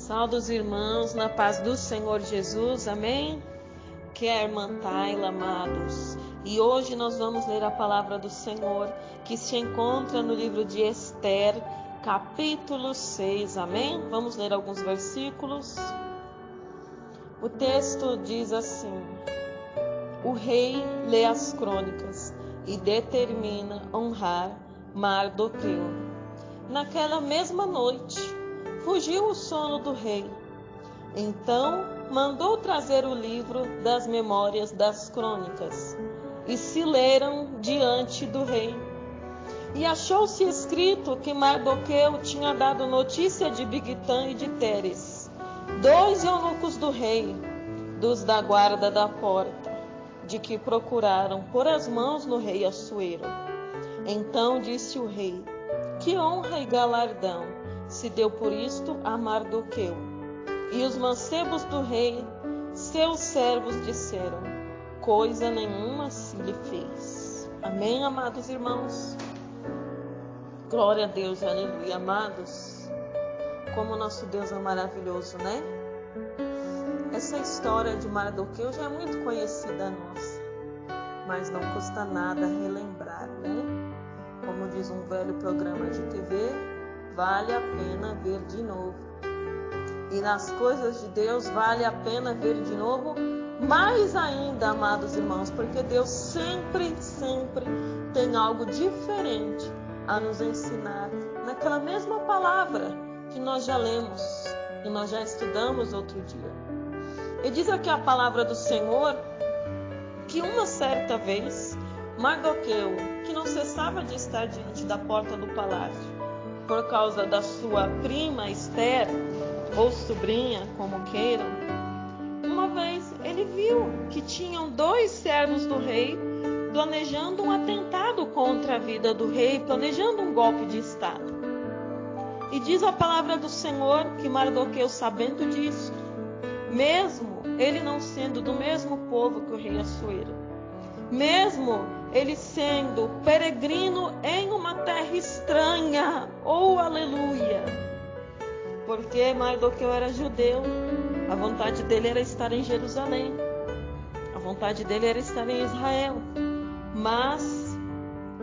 Saúde os irmãos na paz do Senhor Jesus, amém? Que é a irmã Tayla, amados. E hoje nós vamos ler a palavra do Senhor, que se encontra no livro de Esther, capítulo 6, amém? Vamos ler alguns versículos. O texto diz assim: o rei lê as crônicas e determina honrar Mardoqueu. Naquela mesma noite, fugiu o sono do rei. Então mandou trazer o livro das memórias das crônicas e se leram diante do rei. E achou-se escrito que Mardoqueu tinha dado notícia de Bigtã e de Teres, dois eunucos do rei, dos da guarda da porta, de que procuraram pôr as mãos no rei Assuero. Então disse o rei: que honra e galardão se deu por isto a Mardoqueu. E os mancebos do rei, seus servos, disseram: coisa nenhuma se lhe fez. Amém, amados irmãos? Glória a Deus, aleluia, amados. Como nosso Deus é maravilhoso, né? Essa história de Mardoqueu já é muito conhecida nossa, mas não custa nada relembrar, né? Como diz um velho programa de TV, vale a pena ver de novo. E nas coisas de Deus vale a pena ver de novo, mais ainda, amados irmãos, porque Deus sempre tem algo diferente a nos ensinar naquela mesma palavra que nós já lemos e nós já estudamos outro dia. E diz aqui a palavra do Senhor que uma certa vez Mardoqueu, que não cessava de estar diante da porta do palácio por causa da sua prima Esther, ou sobrinha, como queiram, uma vez ele viu que tinham dois servos do rei planejando um atentado contra a vida do rei, planejando um golpe de estado. E diz a palavra do Senhor que Mardoqueu, sabendo disso, mesmo ele não sendo do mesmo povo que o rei Assuero, mesmo ele sendo peregrino em uma terra estranha, oh aleluia, porque Mardoqueu era judeu, a vontade dele era estar em Jerusalém, a vontade dele era estar em Israel, mas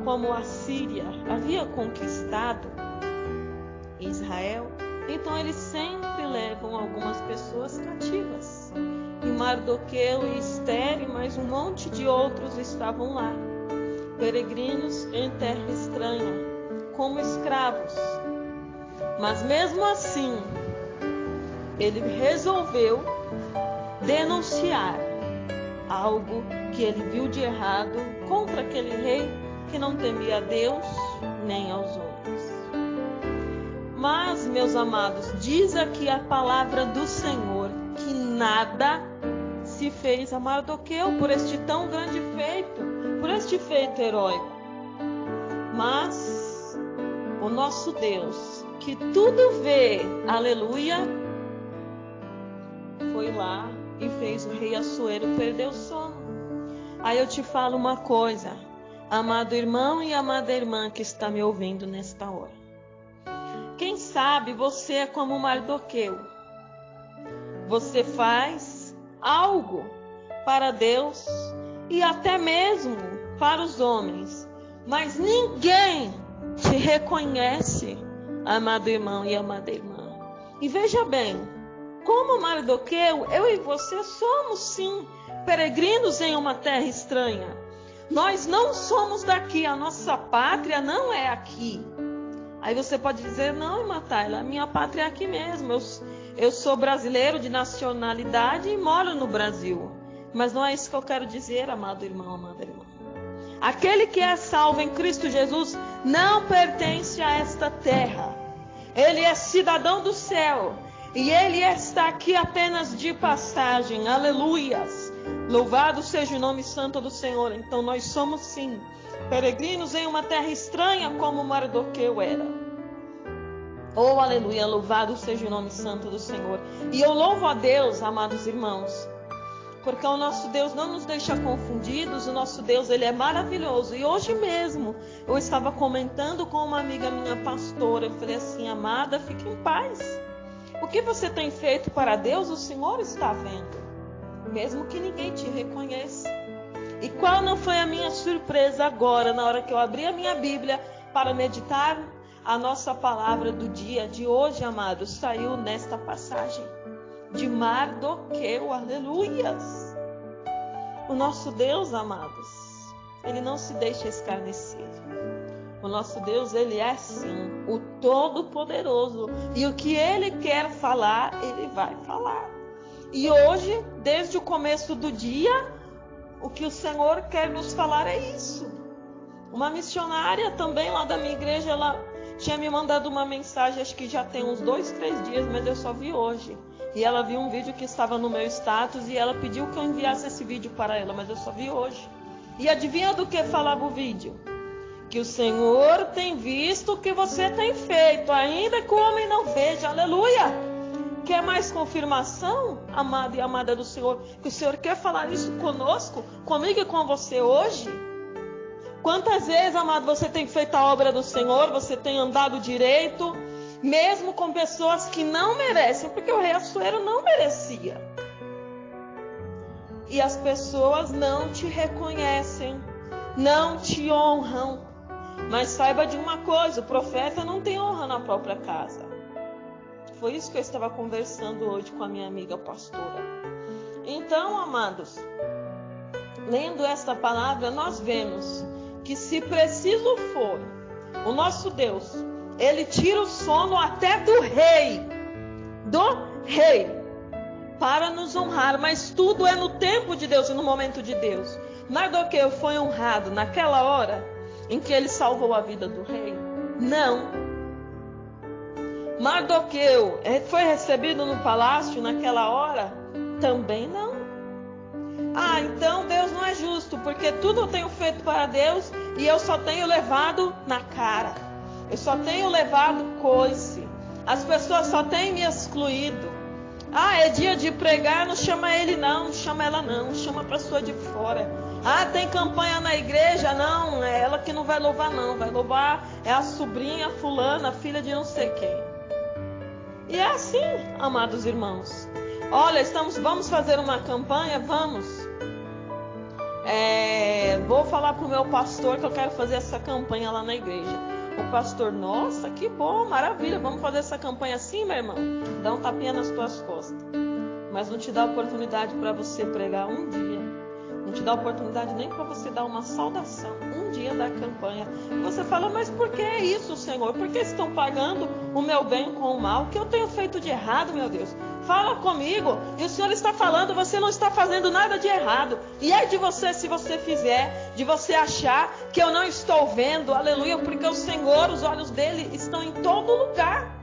como a Síria havia conquistado Israel, então eles sempre levam algumas pessoas cativas. E Mardoqueu e Esther e mais um monte de outros estavam lá, peregrinos em terra estranha, como escravos. Mas mesmo assim, ele resolveu denunciar algo que ele viu de errado contra aquele rei que não temia a Deus nem aos homens. Mas, meus amados, diz aqui a palavra do Senhor que nada se fez a Mardoqueu por este tão grande feito, por este feito heróico. Mas o nosso Deus, que tudo vê, aleluia, foi lá e fez o rei Assuero perder o sono. Aí eu te falo uma coisa, amado irmão e amada irmã que está me ouvindo nesta hora. Quem sabe você é como Mardoqueu. Você faz algo para Deus e até mesmo para os homens, mas ninguém te reconhece, amado irmão e amada irmã. E veja bem, como Mardoqueu, eu e você somos sim peregrinos em uma terra estranha. Nós não somos daqui, a nossa pátria não é aqui. Aí você pode dizer: não, irmã Tayla, a minha pátria é aqui mesmo. Eu sou brasileiro de nacionalidade e moro no Brasil. Mas não é isso que eu quero dizer, amado irmão, amada irmã. Aquele que é salvo em Cristo Jesus não pertence a esta terra. Ele é cidadão do céu. E ele está aqui apenas de passagem. Aleluias. Louvado seja o nome santo do Senhor. Então nós somos sim peregrinos em uma terra estranha, como Mardoqueu era. Oh, aleluia, louvado seja o nome santo do Senhor. E eu louvo a Deus, amados irmãos, porque o nosso Deus não nos deixa confundidos. O nosso Deus, ele é maravilhoso. E hoje mesmo eu estava comentando com uma amiga minha pastora. Eu falei assim: amada, fique em paz. O que você tem feito para Deus, o Senhor está vendo, mesmo que ninguém te reconheça. E qual não foi a minha surpresa agora, na hora que eu abri a minha Bíblia para meditar a nossa palavra do dia de hoje, amados, saiu nesta passagem de Mardoqueu, aleluias. O nosso Deus, amados, Ele não se deixa escarnecer. O nosso Deus, Ele é sim o Todo-Poderoso. E o que Ele quer falar, Ele vai falar. E hoje, desde o começo do dia, o que o Senhor quer nos falar é isso. Uma missionária também lá da minha igreja, ela tinha me mandado uma mensagem, acho que já tem uns 2, 3 dias, mas eu só vi hoje. E ela viu um vídeo que estava no meu status e ela pediu que eu enviasse esse vídeo para ela, mas eu só vi hoje. E adivinha do que falava o vídeo? Que o Senhor tem visto o que você tem feito, ainda que o homem não veja, aleluia! Quer mais confirmação, amado e amada do Senhor, que o Senhor quer falar isso conosco, comigo e com você hoje? Quantas vezes, amado, você tem feito a obra do Senhor, você tem andado direito, mesmo com pessoas que não merecem, porque o rei Assuero não merecia. E as pessoas não te reconhecem, não te honram. Mas saiba de uma coisa, o profeta não tem honra na própria casa. Foi isso que eu estava conversando hoje com a minha amiga pastora. Então, amados, lendo esta palavra, nós vemos que se preciso for, o nosso Deus, Ele tira o sono até do rei, para nos honrar, mas tudo é no tempo de Deus e no momento de Deus. Mardoqueu foi honrado naquela hora em que ele salvou a vida do rei? Não. Mardoqueu foi recebido no palácio naquela hora? Também não. Ah, então Deus não é justo, porque tudo eu tenho feito para Deus e eu só tenho levado na cara. Eu só tenho levado coice. As pessoas só têm me excluído. Ah, é dia de pregar, não chama ele não chama ela não, chama a pessoa de fora. Ah, tem campanha na igreja? Não, é ela que não vai louvar não, vai louvar é a sobrinha fulana, filha de não sei quem. E é assim, amados irmãos. Olha, vamos fazer uma campanha? Vamos. Vou falar para o meu pastor que eu quero fazer essa campanha lá na igreja. O pastor, nossa, que bom, maravilha, vamos fazer essa campanha assim, meu irmão? Dá um tapinha nas tuas costas. Mas não te dá oportunidade para você pregar um dia. Não te dá oportunidade nem para você dar uma saudação um dia da campanha. E você fala, mas por que é isso, Senhor? Por que estão pagando o meu bem com o mal? O que eu tenho feito de errado, meu Deus? Fala comigo. E o Senhor está falando, você não está fazendo nada de errado. E é de você, se você fizer, de você achar que eu não estou vendo, aleluia, porque o Senhor, os olhos dele estão em todo lugar.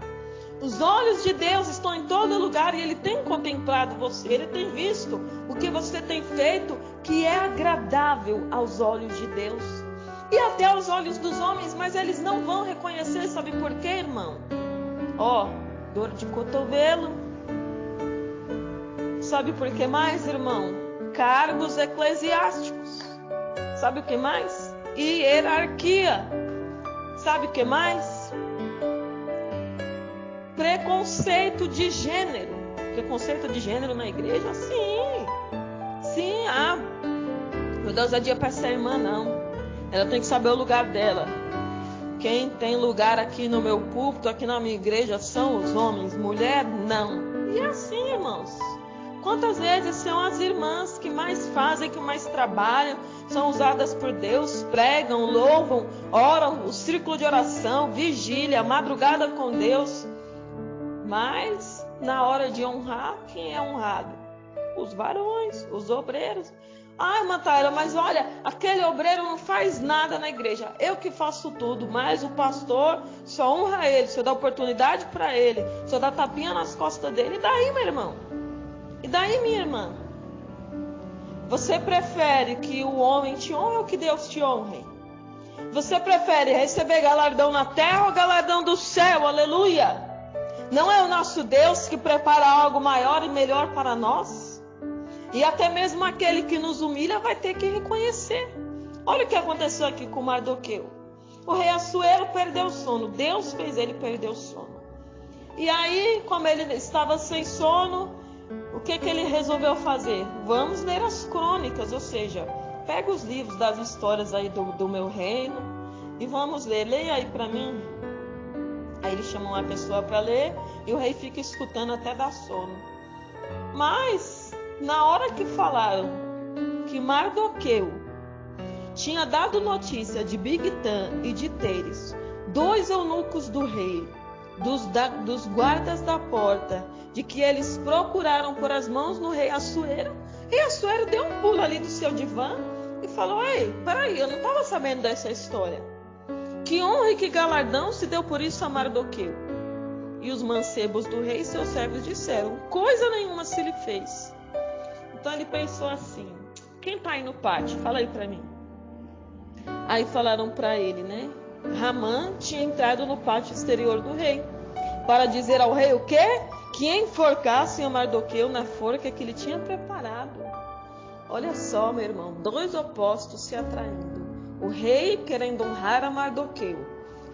Os olhos de Deus estão em todo lugar e Ele tem contemplado você, Ele tem visto o que você tem feito que é agradável aos olhos de Deus e até aos olhos dos homens, mas eles não vão reconhecer, sabe por quê, irmão? Dor de cotovelo. Sabe por que mais, irmão? Cargos eclesiásticos. Sabe o que mais? Hierarquia. Sabe o que mais? Preconceito de gênero. Preconceito de gênero na igreja? Sim. Meu Deus, é dia para essa irmã, não. Ela tem que saber o lugar dela. Quem tem lugar aqui no meu púlpito, aqui na minha igreja, são os homens. Mulher, não. E é assim, irmãos. Quantas vezes são as irmãs que mais fazem, que mais trabalham, são usadas por Deus, pregam, louvam, oram, o círculo de oração, vigília, madrugada com Deus. Mas, na hora de honrar, quem é honrado? Os varões, os obreiros. Ah, irmã Taira, mas olha, aquele obreiro não faz nada na igreja. Eu que faço tudo, mas o pastor só honra ele, só dá oportunidade para ele, só dá tapinha nas costas dele. E daí, meu irmão? E daí, minha irmã? Você prefere que o homem te honre ou que Deus te honre? Você prefere receber galardão na terra ou galardão do céu? Aleluia! Não é o nosso Deus que prepara algo maior e melhor para nós? E até mesmo aquele que nos humilha vai ter que reconhecer. Olha o que aconteceu aqui com Mardoqueu. O rei Assuero perdeu o sono. Deus fez ele perder o sono. E aí, como ele estava sem sono, o que ele resolveu fazer? Vamos ler as crônicas, ou seja, pega os livros das histórias aí do meu reino e vamos ler. Leia aí para mim. Aí ele chamou uma pessoa para ler e o rei fica escutando até dar sono. Mas, na hora que falaram que Mardoqueu tinha dado notícia de Bigtã e de Teres, 2 eunucos do rei, dos guardas da porta, de que eles procuraram por as mãos no rei Assuero, rei Assuero deu um pulo ali do seu divã e falou: ei, peraí, eu não estava sabendo dessa história. Que honra e que galardão se deu por isso a Mardoqueu? E os mancebos do rei e seus servos disseram: coisa nenhuma se lhe fez. Então ele pensou assim: quem está aí no pátio? Fala aí para mim. Aí falaram para ele, né? Ramã tinha entrado no pátio exterior do rei para dizer ao rei o quê? Que enforcassem a Mardoqueu na forca que ele tinha preparado. Olha só, meu irmão, 2 opostos se atraindo. O rei querendo honrar a Mardoqueu,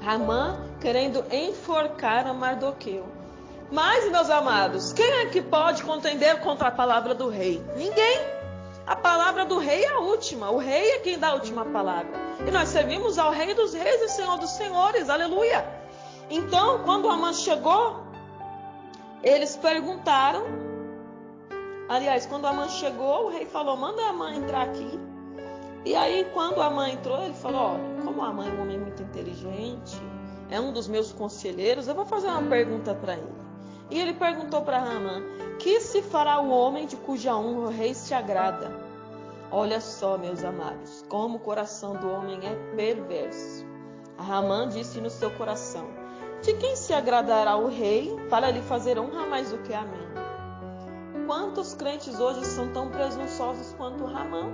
Ramã querendo enforcar a Mardoqueu. Mas, meus amados, quem é que pode contender contra a palavra do rei? Ninguém. A palavra do rei é a última. O rei é quem dá a última palavra. E nós servimos ao rei dos reis e senhor dos senhores. Aleluia. Então, quando Amã chegou, eles perguntaram. Aliás, quando Amã chegou, o rei falou: manda Amã entrar aqui. E aí, quando Amã entrou, ele falou: olha, como Amã é um homem muito inteligente, é um dos meus conselheiros, eu vou fazer uma pergunta para ele. E ele perguntou para Ramã: que se fará o homem de cuja honra o rei se agrada? Olha só, meus amados, como o coração do homem é perverso. Ramã disse no seu coração: de quem se agradará o rei para lhe fazer honra mais do que a mim? Quantos crentes hoje são tão presunçosos quanto Ramã?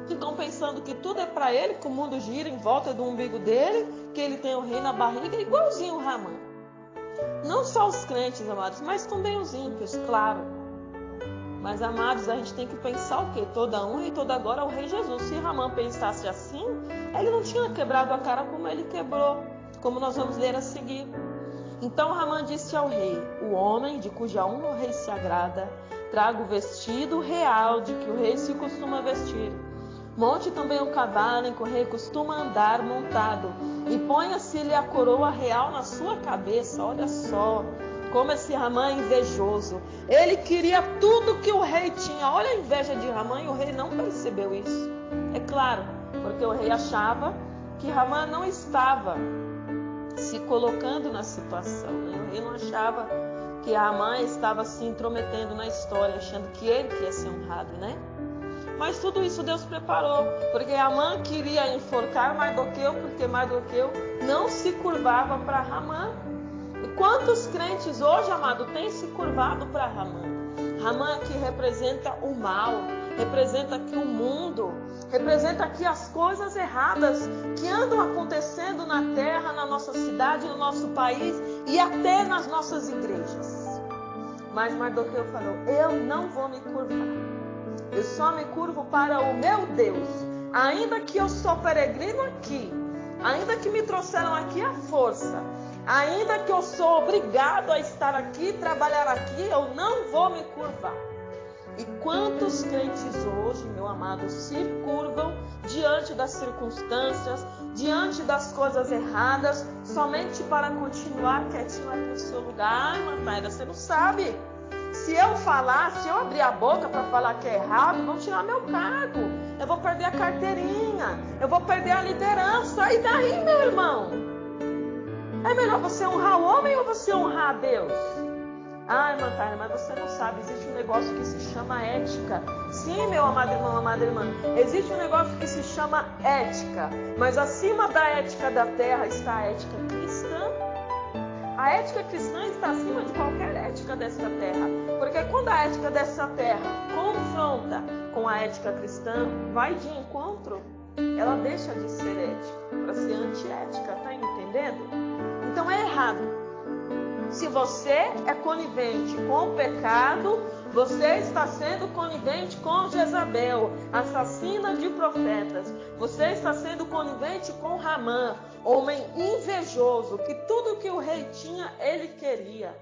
Ficam pensando que tudo é para ele, que o mundo gira em volta do umbigo dele, que ele tem o rei na barriga, igualzinho o Ramã. Não só os crentes, amados, mas também os ímpios, claro. Mas, amados, a gente tem que pensar o quê? Toda honra e toda glória ao rei Jesus. Se Ramã pensasse assim, ele não tinha quebrado a cara como ele quebrou, como nós vamos ler a seguir. Então Ramã disse ao rei: o homem de cuja honra o rei se agrada, traga o vestido real de que o rei se costuma vestir. Monte também o cavalo em que o rei costuma andar montado, e ponha-se-lhe a coroa real na sua cabeça. Olha só como esse Ramã é invejoso. Ele queria tudo que o rei tinha. Olha a inveja de Ramã, e o rei não percebeu isso. É claro, porque o rei achava que Ramã não estava se colocando na situação, né? O rei não achava que Ramã estava se intrometendo na história, achando que ele que ia ser honrado, né? Mas tudo isso Deus preparou, porque Amã queria enforcar Mardoqueu, porque Mardoqueu não se curvava para Ramã. E quantos crentes hoje, amado, têm se curvado para Ramã? Ramã que representa o mal, representa aqui o mundo, representa aqui as coisas erradas que andam acontecendo na terra, na nossa cidade, no nosso país e até nas nossas igrejas. Mas Mardoqueu falou: eu não vou me curvar. Eu só me curvo para o meu Deus. Ainda que eu sou peregrino aqui, ainda que me trouxeram aqui à força, ainda que eu sou obrigado a estar aqui, trabalhar aqui, eu não vou me curvar. E quantos crentes hoje, meu amado, se curvam diante das circunstâncias, diante das coisas erradas, somente para continuar quietinho aqui no seu lugar? Ai, Mataira, você não sabe. Se eu falar, se eu abrir a boca para falar que é errado, vão tirar meu cargo. Eu vou perder a carteirinha. Eu vou perder a liderança. E daí, meu irmão? É melhor você honrar o homem ou você honrar a Deus? Ai, Mataira, mas você não sabe. Existe um negócio que se chama ética. Sim, meu amado irmão, amada irmã. Existe um negócio que se chama ética. Mas acima da ética da terra está a ética cristã. A ética cristã está acima de qualquer ética desta terra. Porque quando a ética dessa terra confronta com a ética cristã, vai de encontro, ela deixa de ser ética para ser antiética, tá entendendo? Então é errado. Se você é conivente com o pecado, você está sendo conivente com Jezabel, assassina de profetas. Você está sendo conivente com Ramã, homem invejoso, que tudo que o rei tinha, ele queria.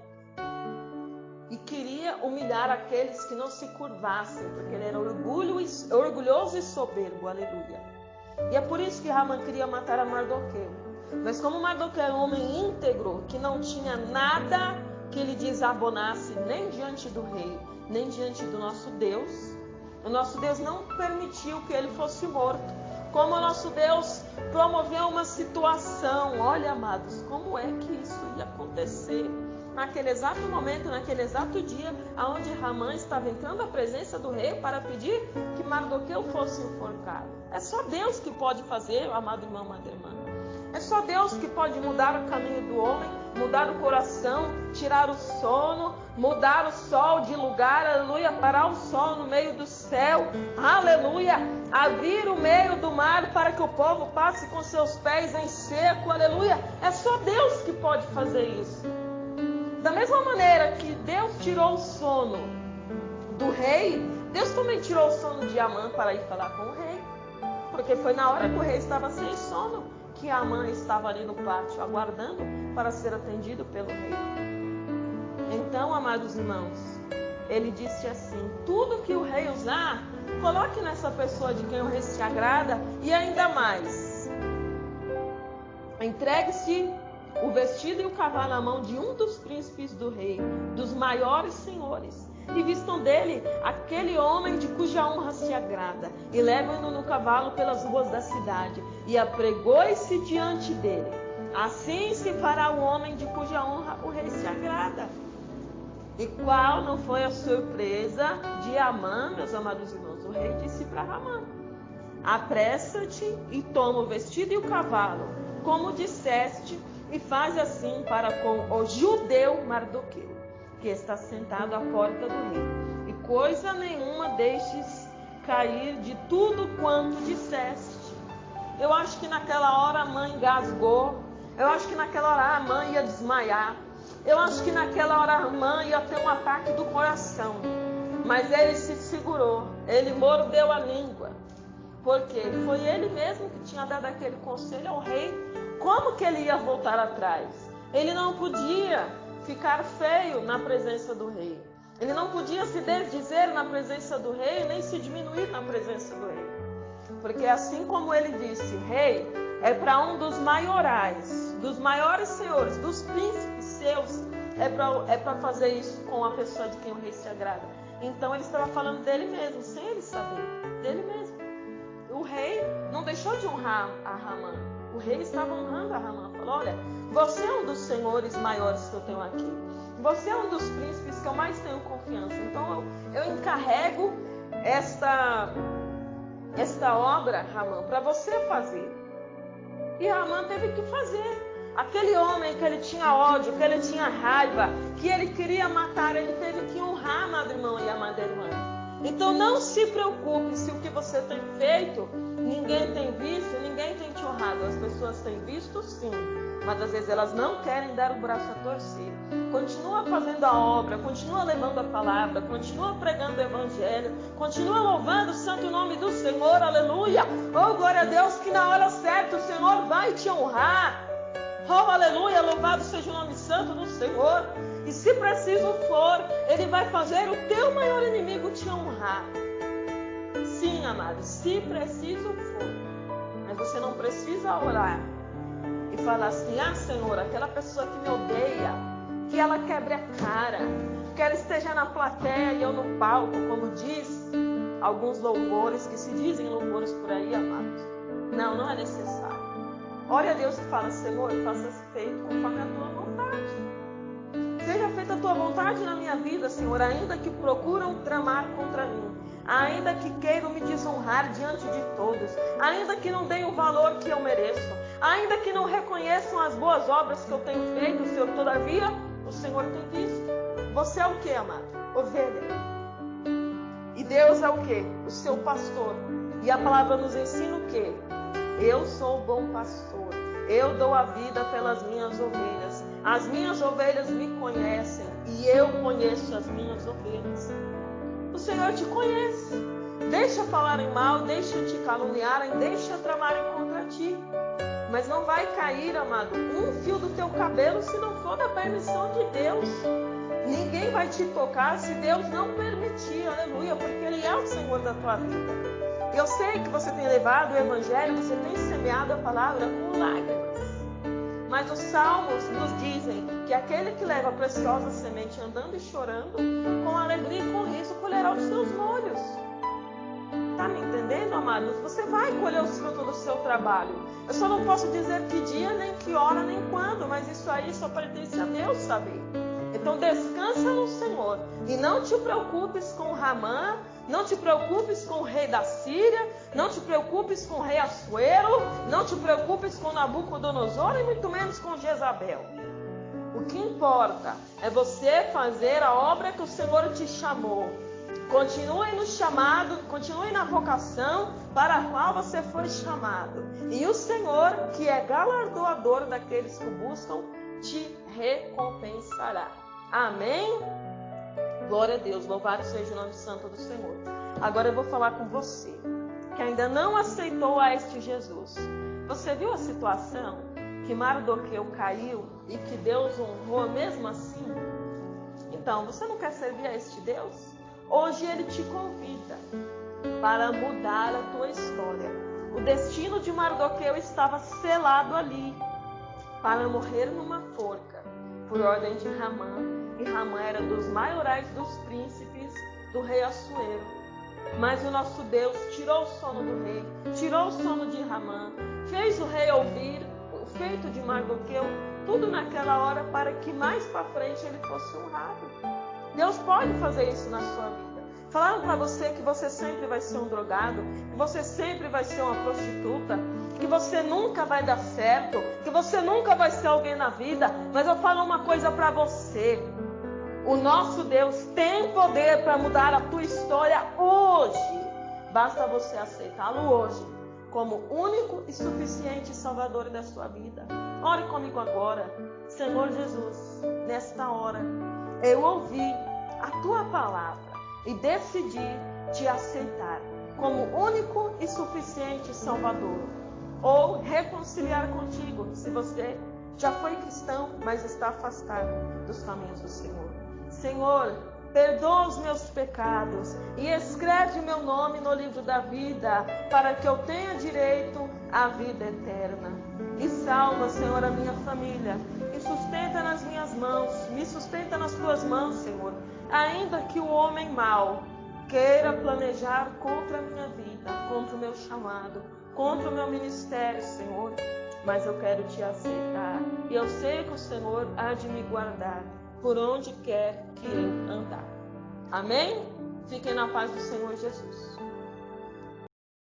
e queria humilhar aqueles que não se curvassem, porque ele era orgulhoso e soberbo, aleluia. E é por isso que Ramã queria matar a Mardoqueu. Mas como Mardoqueu é um homem íntegro, que não tinha nada que lhe desabonasse, nem diante do rei, nem diante do nosso Deus, o nosso Deus não permitiu que ele fosse morto. Como o nosso Deus promoveu uma situação, olha, amados, como é que isso ia acontecer? Naquele exato momento, naquele exato dia, onde Ramã estava entrando à presença do rei para pedir que Mardoqueu fosse enforcado. É só Deus que pode fazer, amado irmão, amada irmã. É só Deus que pode mudar o caminho do homem, mudar o coração, tirar o sono, mudar o sol de lugar, aleluia, parar o sol no meio do céu, aleluia, abrir o meio do mar para que o povo passe com seus pés em seco, aleluia. É só Deus que pode fazer isso. Da mesma maneira que Deus tirou o sono do rei, Deus também tirou o sono de Amã para ir falar com o rei. Porque foi na hora que o rei estava sem sono que Amã estava ali no pátio, aguardando para ser atendido pelo rei. Então, amados irmãos, ele disse assim: tudo que o rei usar, coloque nessa pessoa de quem o rei se agrada, e ainda mais, entregue-se o vestido e o cavalo na mão de um dos príncipes do rei, dos maiores senhores, e vistam dele aquele homem de cuja honra se agrada, e levem-no no cavalo pelas ruas da cidade, e apregoe-se diante dele. Assim se fará o homem de cuja honra o rei se agrada. E qual não foi a surpresa de Amã, meus amados irmãos? O rei disse para Ramã: apressa-te e toma o vestido e o cavalo, como disseste, e faz assim para com o judeu Mardoqueu, que está sentado à porta do rei. E coisa nenhuma deixes cair de tudo quanto disseste. Eu acho que naquela hora a mãe engasgou. Eu acho que naquela hora a mãe ia desmaiar. Eu acho que naquela hora a mãe ia ter um ataque do coração. Mas ele se segurou. Ele mordeu a língua. Porque foi ele mesmo que tinha dado aquele conselho ao rei. Como que ele ia voltar atrás? Ele não podia ficar feio na presença do rei. Ele não podia se desdizer na presença do rei, nem se diminuir na presença do rei. Porque assim como ele disse, rei, é para um dos maiorais, dos maiores senhores, dos príncipes seus, é para fazer isso com a pessoa de quem o rei se agrada. Então ele estava falando dele mesmo, sem ele saber, dele mesmo. O rei não deixou de honrar a Ramã. O rei estava honrando a Ramã. Falou: olha, você é um dos senhores maiores que eu tenho aqui. Você é um dos príncipes que eu mais tenho confiança. Então eu encarrego esta obra, Ramã, para você fazer. E Ramã teve que fazer. Aquele homem que ele tinha ódio, que ele tinha raiva, que ele queria matar, ele teve que honrar, amado irmão e amada irmã. Então não se preocupe se o que você tem feito, ninguém tem visto, ninguém tem te honrado. As pessoas têm visto sim, mas às vezes elas não querem dar o braço a torcer. Continua fazendo a obra, continua levando a palavra, continua pregando o evangelho, continua louvando o santo nome do Senhor, aleluia. Oh, glória a Deus, que na hora certa o Senhor vai te honrar. Oh, aleluia, louvado seja o nome santo do Senhor. E se preciso for, Ele vai fazer o teu maior inimigo te honrar. Sim, amado, se preciso for. Mas você não precisa orar e falar assim: ah, Senhor, aquela pessoa que me odeia, que ela quebre a cara, que ela esteja na plateia e eu no palco, como diz alguns louvores que se dizem louvores por aí, amados. Não, não é necessário. Ore a Deus e fala: Senhor, faça feito conforme a tua vontade. Seja feita a tua vontade na minha vida, Senhor, ainda que procuram tramar contra mim, ainda que queiram me desonrar diante de todos, ainda que não deem o valor que eu mereço, ainda que não reconheçam as boas obras que eu tenho feito, Senhor, todavia, o Senhor tem visto. Você é o que, amado? Ovelha. E Deus é o que? O seu pastor. E a palavra nos ensina o que? Eu sou o bom pastor. Eu dou a vida pelas minhas ovelhas. As minhas ovelhas me conhecem e eu conheço as minhas ovelhas. O Senhor te conhece. Deixa falarem mal, deixa te caluniarem, deixa tramarem contra ti. Mas não vai cair, amado, um fio do teu cabelo se não for da permissão de Deus. Ninguém vai te tocar se Deus não permitir, aleluia, porque Ele é o Senhor da tua vida. Eu sei que você tem levado o Evangelho, você tem semeado a palavra com lágrimas. Mas os Salmos nos dizem que aquele que leva a preciosa semente andando e chorando, com alegria e com riso colherá os seus molhos. Está me entendendo, amados? Você vai colher os frutos do seu trabalho. Eu só não posso dizer que dia, nem que hora, nem quando, mas isso aí só pertence a Deus saber. Então descansa no Senhor e não te preocupes com Ramã, não te preocupes com o rei da Síria, não te preocupes com o rei Assuero, não te preocupes com Nabucodonosor e muito menos com Jezabel. O que importa é você fazer a obra que o Senhor te chamou. Continue no chamado, continue na vocação para a qual você foi chamado. E o Senhor, que é galardoador daqueles que o buscam, te recompensará. Amém? Glória a Deus, louvado seja o nome santo do Senhor. Agora eu vou falar com você, que ainda não aceitou a este Jesus. Você viu a situação que Mardoqueu caiu e que Deus honrou mesmo assim? Então, você não quer servir a este Deus? Hoje Ele te convida para mudar a tua história. O destino de Mardoqueu estava selado ali, para morrer numa forca, por ordem de Ramã. E Ramã era dos maiorais dos príncipes do rei Assuero. Mas o nosso Deus tirou o sono do rei, tirou o sono de Ramã, fez o rei ouvir o feito de Mardoqueu, tudo naquela hora para que mais para frente ele fosse honrado. Deus pode fazer isso na sua vida. Falaram para você que você sempre vai ser um drogado, que você sempre vai ser uma prostituta, que você nunca vai dar certo, que você nunca vai ser alguém na vida. Mas eu falo uma coisa para você. O nosso Deus tem poder para mudar a tua história hoje. Basta você aceitá-lo hoje como único e suficiente Salvador da sua vida. Ore comigo agora. Senhor Jesus, nesta hora, eu ouvi a tua palavra e decidi te aceitar como único e suficiente Salvador. Ou reconciliar contigo, se você já foi cristão, mas está afastado dos caminhos do Senhor. Senhor, perdoa os meus pecados e escreve o meu nome no livro da vida, para que eu tenha direito à vida eterna. E salva, Senhor, a minha família, e sustenta nas minhas mãos, me sustenta nas tuas mãos, Senhor. Ainda que o homem mau queira planejar contra a minha vida, contra o meu chamado, contra o meu ministério, Senhor, mas eu quero te aceitar. E eu sei que o Senhor há de me guardar por onde quer que eu andar. Amém? Fiquem na paz do Senhor Jesus.